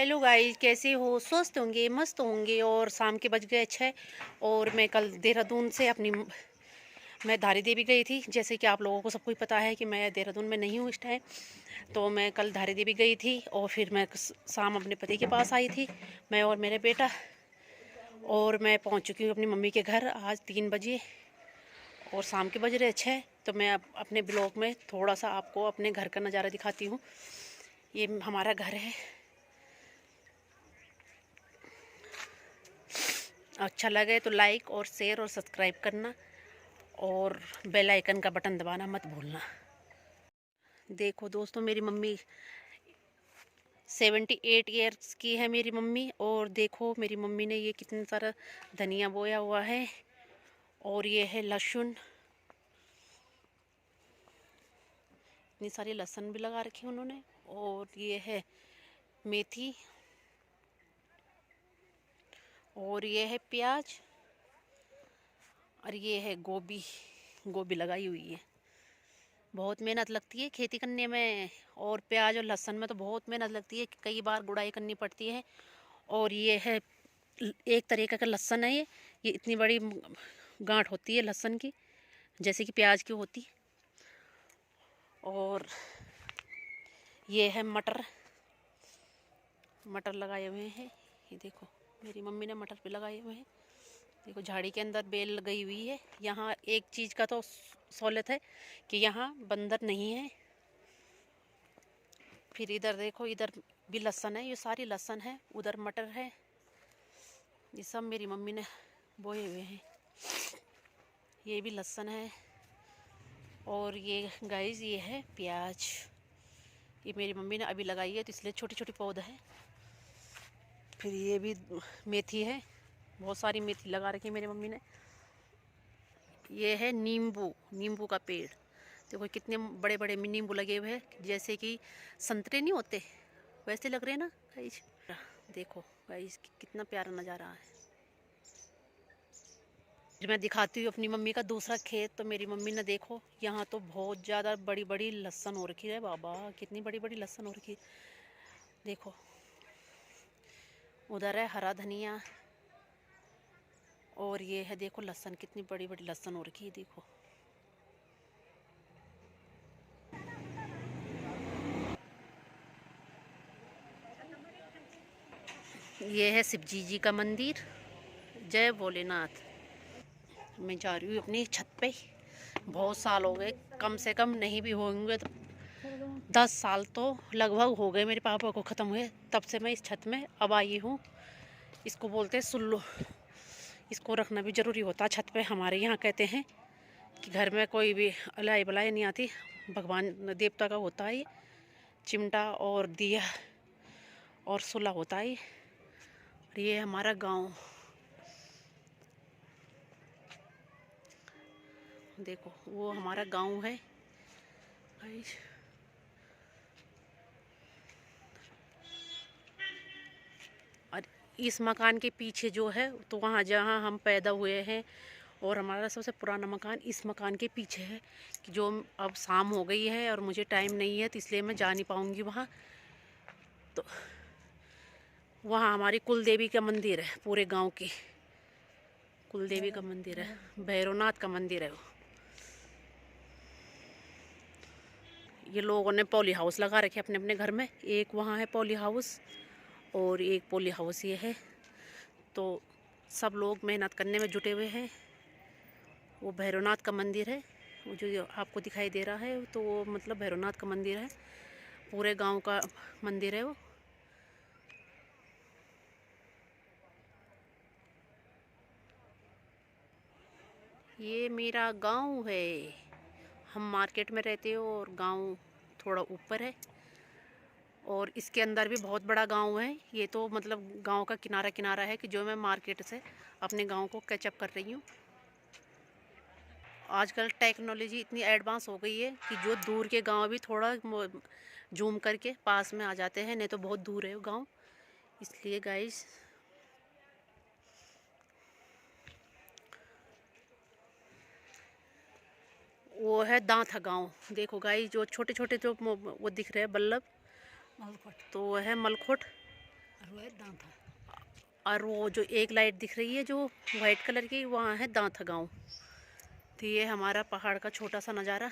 Hello guys, कैसे हो? स्वस्थ होंगे, मस्त होंगे। और शाम के बज गए 6। और मैं कल देहरादून से मैं धारी देवी गई थी। जैसे कि आप लोगों को सबको ही पता है कि मैं देहरादून में नहीं हूँ इस टाइम। तो मैं कल धारी देवी गई थी और फिर मैं शाम अपने पति के पास आई थी, मैं और मेरे बेटा। और मैं पहुँच चुकी हूँ अपनी मम्मी के घर आज 3 बजे और शाम के बज रहे 6। तो मैं अपने ब्लॉग में थोड़ा सा आपको अपने घर का नज़ारा दिखाती हूँ। ये हमारा घर है। अच्छा लगे तो लाइक और शेयर और सब्सक्राइब करना और बेल आइकन का बटन दबाना मत भूलना। देखो दोस्तों, मेरी मम्मी 78 ईयर्स की है मेरी मम्मी। और देखो मेरी मम्मी ने ये कितना सारा धनिया बोया हुआ है और ये है लहसुन। इतनी सारी लहसुन भी लगा रखी है उन्होंने। और ये है मेथी और ये है प्याज और ये है गोभी। गोभी लगाई हुई है। बहुत मेहनत लगती है खेती करने में और प्याज और लहसुन में तो बहुत मेहनत लगती है, कई बार गुड़ाई करनी पड़ती है। और ये है एक तरीके का लहसुन है। ये इतनी बड़ी गांठ होती है लहसुन की, जैसे कि प्याज की होती। और ये है मटर। मटर लगाए हुए हैं, ये देखो मेरी मम्मी ने मटर भी लगाए हुए हैं। देखो झाड़ी के अंदर बेल लगी हुई है। यहाँ एक चीज़ का तो सहूलत है कि यहाँ बंदर नहीं है। फिर इधर देखो, इधर भी लहसुन है, ये सारी लहसुन है। उधर मटर है। ये सब मेरी मम्मी ने बोए हुए हैं। ये भी लहसुन है। और ये गाइस, ये है प्याज। ये मेरी मम्मी ने अभी लगाई है तो इसलिए छोटी छोटी पौधा है। फिर ये भी मेथी है, बहुत सारी मेथी लगा रखी है मेरी मम्मी ने। ये है नींबू, नींबू का पेड़। देखो कितने बड़े बड़े नींबू लगे हुए हैं, जैसे कि संतरे नहीं होते वैसे लग रहे हैं ना गाइस। देखो गाइस कितना प्यारा नज़ारा है। मैं दिखाती हूँ अपनी मम्मी का दूसरा खेत। तो मेरी मम्मी ने देखो, यहाँ तो बहुत ज़्यादा बड़ी बड़ी लहसुन हो रखी है। बाबा कितनी बड़ी बड़ी लहसुन हो रखी है। देखो उधर है हरा धनिया और ये है देखो लहसुन, कितनी बड़ी बड़ी लहसुन हो रखी है। देखो ये है शिवजी जी का मंदिर। जय भोलेनाथ। मैं जा रही हूँ अपनी छत पे। बहुत साल हो गए, कम से कम नहीं भी होंगे तो 10 साल तो लगभग हो गए मेरे पापा को ख़त्म हुए, तब से मैं इस छत में अब आई हूँ। इसको बोलते हैं सुल्लो। इसको रखना भी ज़रूरी होता है छत पे। हमारे यहाँ कहते हैं कि घर में कोई भी अलाई बलाई नहीं आती, भगवान देवता का होता है ये चिमटा और दिया और सुल्ला होता है। और ये हमारा गांव देखो, वो हमारा गांव है। और इस मकान के पीछे जो है तो वहाँ जहाँ हम पैदा हुए हैं और हमारा सबसे पुराना मकान इस मकान के पीछे है। कि जो अब शाम हो गई है और मुझे टाइम नहीं है तो इसलिए मैं जा नहीं पाऊँगी वहाँ। तो वहाँ हमारी कुल देवी का मंदिर है, पूरे गांव की कुल देवी का मंदिर है, भैरवनाथ का मंदिर है वो। ये लोगों ने पॉली हाउस लगा रखे अपने अपने घर में। एक वहाँ है पॉली हाउस और एक पॉली हाउस ये है। तो सब लोग मेहनत करने में जुटे हुए हैं। वो भैरवनाथ का मंदिर है, वो जो आपको दिखाई दे रहा है तो वो मतलब भैरवनाथ का मंदिर है, पूरे गांव का मंदिर है वो। ये मेरा गांव है। हम मार्केट में रहते हो और गांव थोड़ा ऊपर है। और इसके अंदर भी बहुत बड़ा गांव है। ये तो मतलब गांव का किनारा किनारा है कि जो मैं मार्केट से अपने गांव को कैचअप कर रही हूँ। आजकल टेक्नोलॉजी इतनी एडवांस हो गई है कि जो दूर के गांव भी थोड़ा जूम करके पास में आ जाते हैं, नहीं तो बहुत दूर है वो गांव। इसलिए गाइस वो है दांथा गांव। देखो गाइस, जो छोटे छोटे जो वो दिख रहे हैं बल्लभ, तो वो है मलखोट। और वो जो एक लाइट दिख रही है जो वाइट कलर की, वहाँ है दांथा गांव। तो ये हमारा पहाड़ का छोटा सा नज़ारा।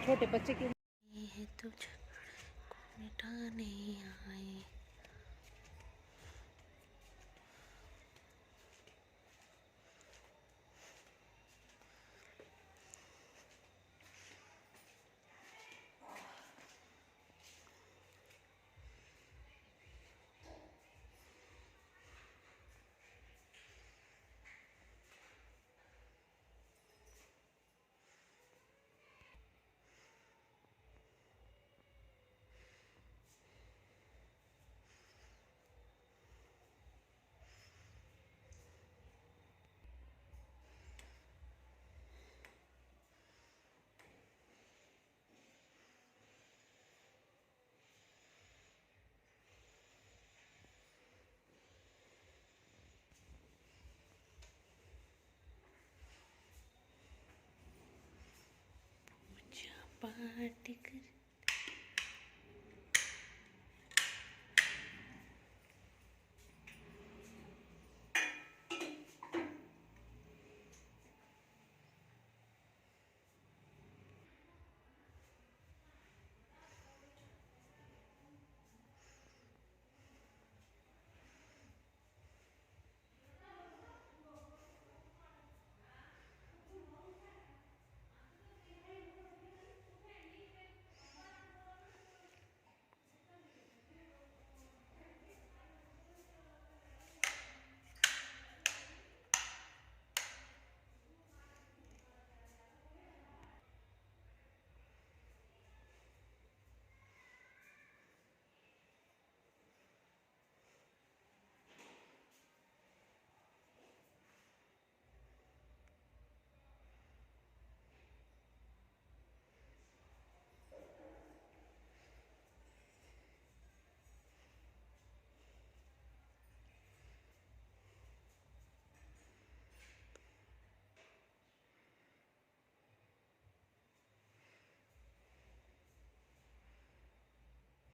छोटे बच्चे के तुझको मिटाने आए। पार्टी कर